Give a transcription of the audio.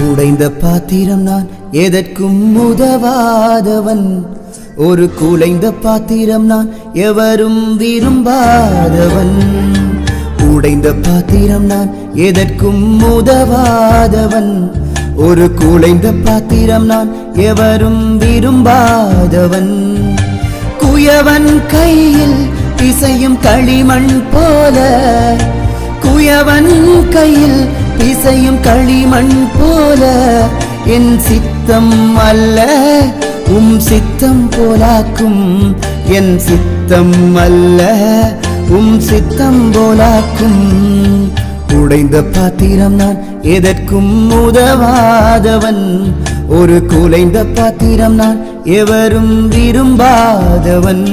உடைந்த பாத்திரம் நான் எதற்கும் உதவாதவன். ஒரு குலைந்த பாத்திரம் நான் எவரும் விரும்பாதவன். உடைந்த பாத்திரம் நான் எதற்கும் உதவாதவன். ஒரு குலைந்த பாத்திரம் நான் எவரும் விரும்பாதவன். குயவன் கையில் பிசையும் களிமண் போல, குயவன் கையில் பிசையும் களிமண் போல, என் சித்தம் அல்ல சித்தம் போலாக்கும். என் சித்தம் அல்ல சித்தம் போலாக்கும். உடைந்த பாத்திரம் நான் எதற்கும் உதவாதவன். ஒரு குலைந்த பாத்திரம் நான் எவரும் விரும்பாதவன்.